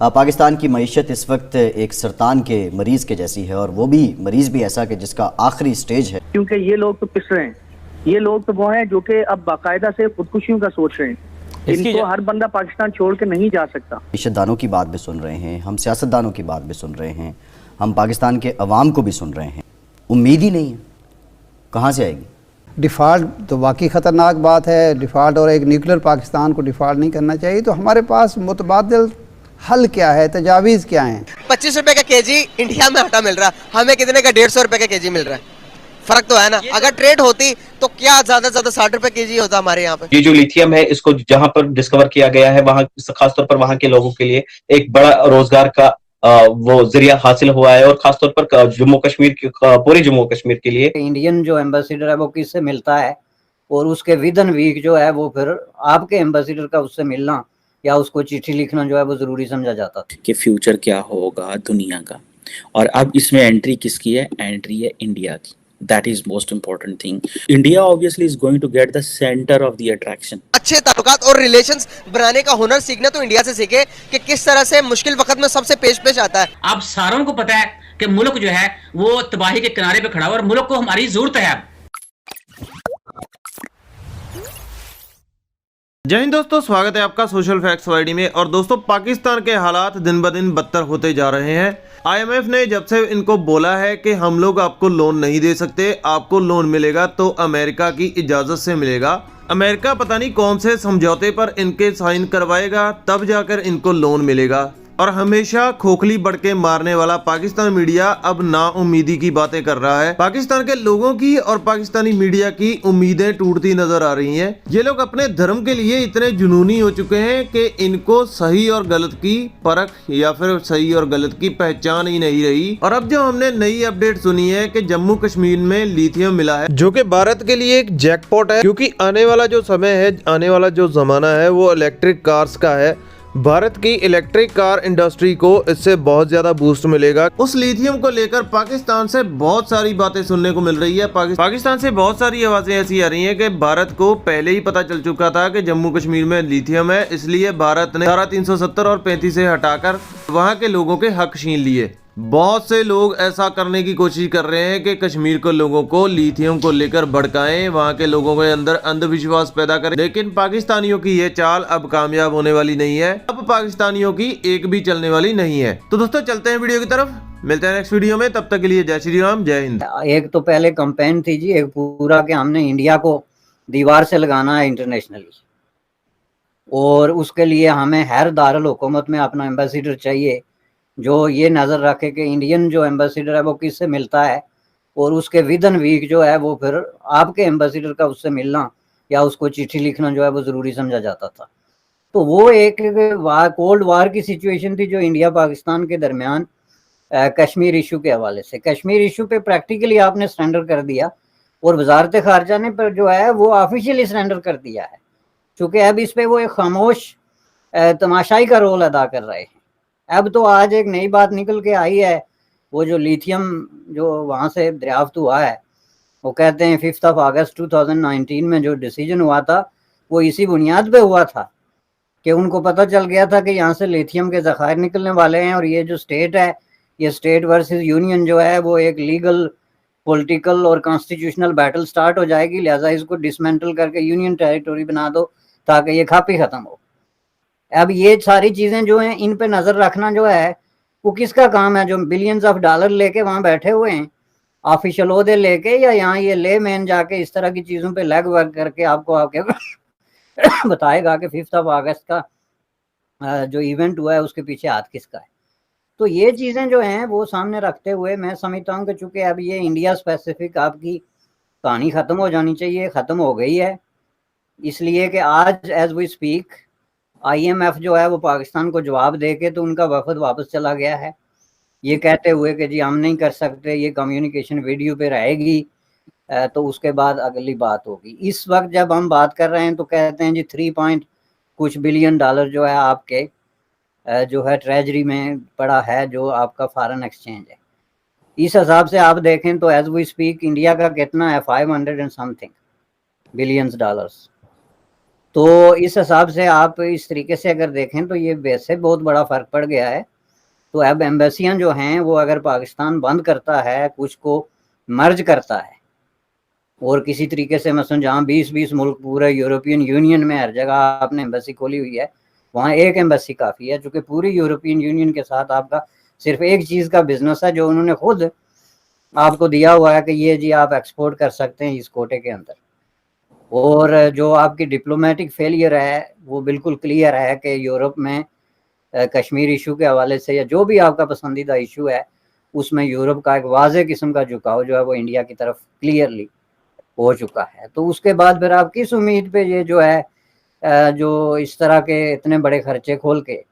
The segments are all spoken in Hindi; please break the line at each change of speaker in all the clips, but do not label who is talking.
पाकिस्तान की मईशत इस वक्त एक सरतान के मरीज़ के जैसी है, और वो भी मरीज़ भी ऐसा कि जिसका आखिरी स्टेज है।
क्योंकि ये लोग तो पिस रहे हैं, ये लोग तो वो हैं जो कि अब बाकायदा से खुदकुशियों का सोच रहे हैं। इनको हर बंदा पाकिस्तान छोड़ के नहीं जा सकता।
मईशतदानों की बात भी सुन रहे हैं, हम सियासतदानों की बात भी सुन रहे हैं, हम पाकिस्तान के अवाम को भी सुन रहे हैं। उम्मीद ही नहीं है, कहाँ से आएगी?
डिफ़ॉल्ट तो वाकई ख़तरनाक बात है। डिफ़ॉल्ट और एक न्यूक्लियर पाकिस्तान को डिफ़ॉल्ट नहीं करना चाहिए। तो हमारे पास मुतबादिल हल क्या है, तजावीज़ क्या हैं?
25 रुपए का केजी इंडिया में आटा मिल रहा है, हमें कितने का 150 रुपए का केजी मिल रहा है। फर्क तो है ना। अगर ट्रेड होती तो क्या ज्यादा से ज्यादा 60 रुपए केजी होता हमारे यहाँ पे।
ये जो लिथियम है, इसको जहां पर डिस्कवर किया गया है, वहां खासतौर पर वहां के लोगों के लिए एक बड़ा रोजगार का वो जरिया हासिल हुआ है, और खासतौर पर जम्मू कश्मीर की, पूरे जम्मू कश्मीर के लिए।
इंडियन जो एम्बेसडर है वो किससे मिलता है, और उसके विदन वीक जो है वो फिर आपके एम्बेसडर का उससे मिलना या उसको चिट्ठी लिखना जो है वो जरूरी समझा जाता था
कि फ्यूचर क्या होगा दुनिया का। और अब इसमें एंट्री किसकी है? एंट्री है इंडिया की। That is most important thing. India obviously is going to get the center of the attraction.
अच्छे ताल्लुकात और रिलेशंस बनाने का हुनर सीखना तो इंडिया से सीखे कि किस तरह से मुश्किल वक्त में सबसे पेश आता है।
आप सारों को पता है कि मुल्क जो है वो तबाही के किनारे पे खड़ा हुआ, और मुल्क को हमारी जरूरत है।
जय हिंद दोस्तों, स्वागत है आपका सोशल फैक्ट्स वाईडी में। और दोस्तों, पाकिस्तान के हालात दिन ब दिन बदतर होते जा रहे हैं। आईएमएफ ने जब से इनको बोला है कि हम लोग आपको लोन नहीं दे सकते, आपको लोन मिलेगा तो अमेरिका की इजाजत से मिलेगा, अमेरिका पता नहीं कौन से समझौते पर इनके साइन करवाएगा, तब जाकर इनको लोन मिलेगा। और हमेशा खोखली बढ़ के मारने वाला पाकिस्तान मीडिया अब नाउम्मीदी की बातें कर रहा है। पाकिस्तान के लोगों की और पाकिस्तानी मीडिया की उम्मीदें टूटती नजर आ रही हैं। ये लोग अपने धर्म के लिए इतने जुनूनी हो चुके हैं कि इनको सही और गलत की परख या फिर सही और गलत की पहचान ही नहीं रही। और अब जो हमने नई अपडेट सुनी है कि जम्मू कश्मीर में लिथियम मिला है, जो कि भारत के लिए एक जैकपॉट है, क्योंकि आने वाला जो समय है, आने वाला जो जमाना है वो इलेक्ट्रिक कार्स का है। भारत की इलेक्ट्रिक कार इंडस्ट्री को इससे बहुत ज्यादा बूस्ट मिलेगा। उस लिथियम को लेकर पाकिस्तान से बहुत सारी बातें सुनने को मिल रही है। पाकिस्तान से बहुत सारी आवाजें ऐसी आ रही हैं कि भारत को पहले ही पता चल चुका था कि जम्मू कश्मीर में लिथियम है, इसलिए भारत ने धारा 370 और 35 से हटाकर वहां के लोगों के हक छीन लिए। बहुत से लोग ऐसा करने की कोशिश कर रहे हैं कि कश्मीर के लोगों को लिथियम को लेकर भड़काएं, वहां के लोगों के अंदर अंधविश्वास पैदा करें। लेकिन पाकिस्तानियों की ये चाल अब कामयाब होने वाली नहीं है। अब पाकिस्तानियों की एक भी चलने वाली नहीं है। तो दोस्तों, चलते हैं वीडियो की तरफ, मिलते हैं नेक्स्ट वीडियो में। तब तक के लिए जय श्री राम, जय हिंद।
एक तो पहले कैंपेन थी जी, एक पूरा कि हमने इंडिया को दीवार से लगाना है इंटरनेशनली, और उसके लिए हमें हर दारुल हुकूमत में अपना एम्बेसडर चाहिए जो ये नज़र रखे कि इंडियन जो एम्बेसडर है वो किससे मिलता है, और उसके विदन वीक जो है वो फिर आपके एम्बेसडर का उससे मिलना या उसको चिट्ठी लिखना जो है वो ज़रूरी समझा जाता था। तो वो एक कोल्ड वार की सिचुएशन थी जो इंडिया पाकिस्तान के दरमियान कश्मीर इशू के हवाले से। कश्मीर इशू पे प्रैक्टिकली आपने सरेंडर कर दिया, और वजारत खारजा ने पर जो है वो ऑफिशियली सरेंडर कर दिया है, चूँकि अब इस पर वो एक खामोश तमाशाई का रोल अदा कर रहे हैं। अब तो आज एक नई बात निकल के आई है, वो जो लिथियम जो वहाँ से दरियाफ्त हुआ है, वो कहते हैं 5 अगस्त 2019 में जो डिसीजन हुआ था वो इसी बुनियाद पे हुआ था कि उनको पता चल गया था कि यहाँ से लिथियम के ज़खायर निकलने वाले हैं, और ये जो स्टेट है, ये स्टेट वर्सेस यूनियन जो है वो एक लीगल, पॉलिटिकल और कॉन्स्टिट्यूशनल बैटल स्टार्ट हो जाएगी। लिहाजा इसको डिसमेंटल करके यूनियन टेरिटोरी बना दो ताकि ये खापी ख़त्म हो। अब ये सारी चीज़ें जो हैं इन पे नज़र रखना जो है वो किसका काम है, जो बिलियंस ऑफ डॉलर लेके वहाँ बैठे हुए हैं ऑफिशियल ओहदे लेके, या यहाँ ये ले मैन जाके इस तरह की चीज़ों पे लैग वर्क करके आपको आके बताएगा कि 5 अगस्त का जो इवेंट हुआ है उसके पीछे हाथ किसका है। तो ये चीज़ें जो हैं वो सामने रखते हुए मैं समझता हूँ कि चूँकि अब ये इंडिया स्पेसिफिक आपकी कहानी ख़त्म हो जानी चाहिए, ख़त्म हो गई है, इसलिए कि आज एज वी स्पीक IMF जो है वो पाकिस्तान को जवाब दे के तो उनका वफद वापस चला गया है, ये कहते हुए कि जी हम नहीं कर सकते, ये कम्युनिकेशन वीडियो पे रहेगी, तो उसके बाद अगली बात होगी। इस वक्त जब हम बात कर रहे हैं तो कहते हैं जी 3 कुछ बिलियन डॉलर जो है आपके जो है ट्रेजरी में पड़ा है, जो आपका फॉरेन एक्सचेंज है। इस हिसाब से आप देखें तो एज वी स्पीक इंडिया का कितना है, 500 and something बिलियंस डॉलर्स। तो इस हिसाब से आप इस तरीके से अगर देखें तो ये वैसे बहुत बड़ा फ़र्क पड़ गया है। तो अब एम्बेसियाँ जो हैं वो अगर पाकिस्तान बंद करता है, कुछ को मर्ज करता है और किसी तरीके से मसलन जहाँ 20-20 मुल्क पूरे यूरोपियन यूनियन में हर जगह आपने एम्बेसी खोली हुई है, वहाँ एक एम्बेसी काफ़ी है, चूँकि पूरी यूरोपियन यूनियन के साथ आपका सिर्फ एक चीज़ का बिजनेस है जो उन्होंने खुद आपको दिया हुआ है कि ये जी आप एक्सपोर्ट कर सकते हैं इस कोटे के अंदर। और जो आपकी डिप्लोमेटिक फेलियर है वो बिल्कुल क्लियर है कि यूरोप में कश्मीर इशू के हवाले से या जो भी आपका पसंदीदा इशू है उसमें यूरोप का एक वाज़ेह किस्म का झुकाव जो है वो इंडिया की तरफ क्लियरली हो चुका है। तो उसके बाद फिर आप किस उम्मीद पे ये जो है जो इस तरह के इतने बड़े खर्चे खोल के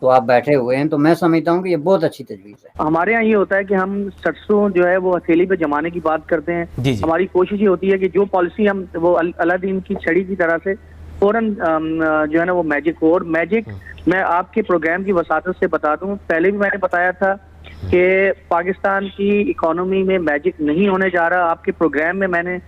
तो आप बैठे हुए हैं, तो मैं समझता हूँ कि ये बहुत अच्छी तजवीज़ है।
हमारे यहाँ ये होता है कि हम सरसों जो है वो हथेली पे जमाने की बात करते हैं।
जी जी।
हमारी कोशिश ये होती है कि जो पॉलिसी हम वो अलादीन की छड़ी की तरह से फौरन जो है ना वो मैजिक हो। और मैजिक मैं आपके प्रोग्राम की वसातत से बता दूं, पहले भी मैंने बताया था कि पाकिस्तान की इकोनॉमी में मैजिक नहीं होने जा रहा। आपके प्रोग्राम में मैंने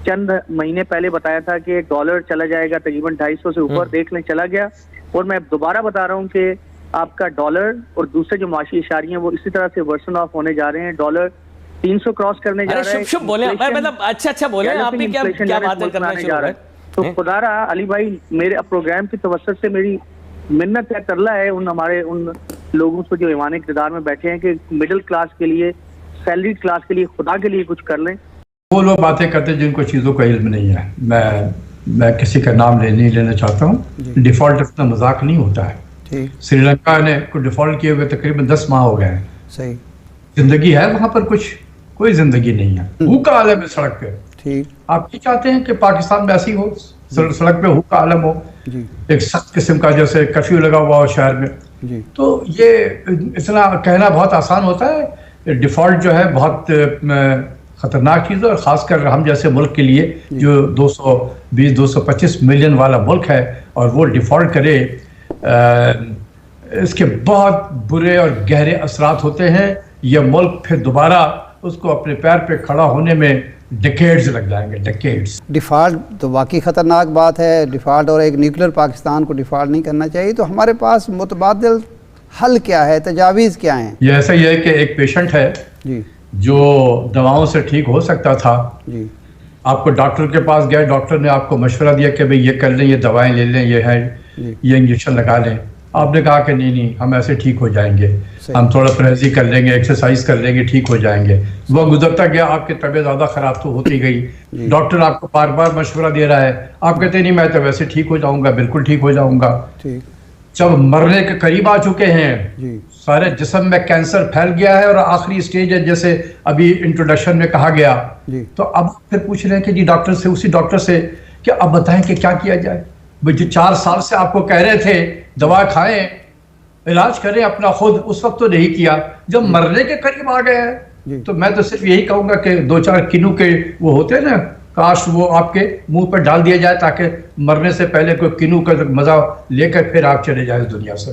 चंद महीने पहले बताया था कि डॉलर चला जाएगा तकरीबन 250 से ऊपर, देख लें चला गया। और मैं दोबारा बता रहा हूँ कि आपका डॉलर और दूसरे जो माशी इशारे हैं वो इसी तरह से वर्सन ऑफ होने जा रहे हैं। डॉलर 300 क्रॉस करने जा रहा है।
शुभ बोले, मतलब अच्छा बोले, आप भी क्या बात करना जा रहा है।
तो खुदारा अली भाई, मेरे प्रोग्राम की तवज्जो से मेरी मिन्नत है, तरला है उन लोगों से जो ईवान इक़्तिदार में बैठे हैं कि मिडिल क्लास के लिए, सैलरीड क्लास के लिए खुदा के लिए कुछ कर लें।
वो लोग बातें करते हैं जिनको चीज़ों का इल्म नहीं है। मैं किसी का नाम नहीं लेना चाहता हूँ। डिफॉल्ट इतना मजाक नहीं होता है। श्रीलंका ने को डिफॉल्ट किए हुए तकरीबन 10 माह हो गए हैं।
सही
जिंदगी है वहाँ पर? कोई जिंदगी नहीं है। हुक्का आलम है सड़क पे। ठीक, आप ये चाहते हैं कि पाकिस्तान में ऐसी हो, सड़क पे हुक्का आलम हो, एक सख्त किस्म का जैसे कर्फ्यू लगा हुआ हो शहर में। तो ये इतना कहना बहुत आसान होता है। डिफॉल्ट जो है बहुत खतरनाक चीज़ है, और ख़ासकर हम जैसे मुल्क के लिए जो 220-225 मिलियन वाला मुल्क है और वो डिफ़ॉल्ट करे, इसके बहुत बुरे और गहरे असरात होते हैं। यह मुल्क फिर दोबारा उसको अपने पैर पे खड़ा होने में डिकेड्स लग जाएंगे, डिकेड्स।
डिफ़ॉल्ट तो वाकई ख़तरनाक बात है। डिफ़ॉल्ट और एक न्यूक्लियर पाकिस्तान को डिफ़ॉल्ट नहीं करना चाहिए। तो हमारे पास मुतबादिल हल क्या है, तजावीज़ क्या हैं?
ये ऐसा ही है कि एक पेशेंट है जी जो दवाओं से ठीक हो सकता था जी, आपको डॉक्टर के पास गए, डॉक्टर ने आपको मशवरा दिया कि भाई ये कर लें, ये दवाएं ले लें, ये है ये इंजेक्शन लगा लें। आपने कहा कि नहीं हम ऐसे ठीक हो जाएंगे, हम थोड़ा परहेज़ी कर लेंगे, एक्सरसाइज कर लेंगे, ठीक हो जाएंगे। वो गुजरता गया, आपकी तबीयत ज़्यादा ख़राब तो होती गई। डॉक्टर आपको बार बार मशवरा दे रहा है, आप कहते नहीं मैं तो वैसे ठीक हो जाऊँगा, बिल्कुल ठीक हो जाऊँगा। जब मरने के करीब आ चुके हैं, सारे जिस्म में कैंसर फैल गया है और आखिरी स्टेज है जैसे अभी इंट्रोडक्शन में कहा गया, तो अब फिर पूछ रहे हैं कि जी डॉक्टर से, उसी डॉक्टर से कि अब बताएं कि क्या किया जाए। जो 4 साल से आपको कह रहे थे दवा खाएं, इलाज करें अपना खुद, उस वक्त तो नहीं किया, जब मरने के करीब आ गए हैं। तो मैं तो सिर्फ यही कहूँगा कि 2-4 किनू के वो होते हैं ना, काश वो आपके मुंह पर डाल दिया जाए ताकि मरने से पहले कोई किनू का मजा लेकर फिर आप चले जाए इस दुनिया से।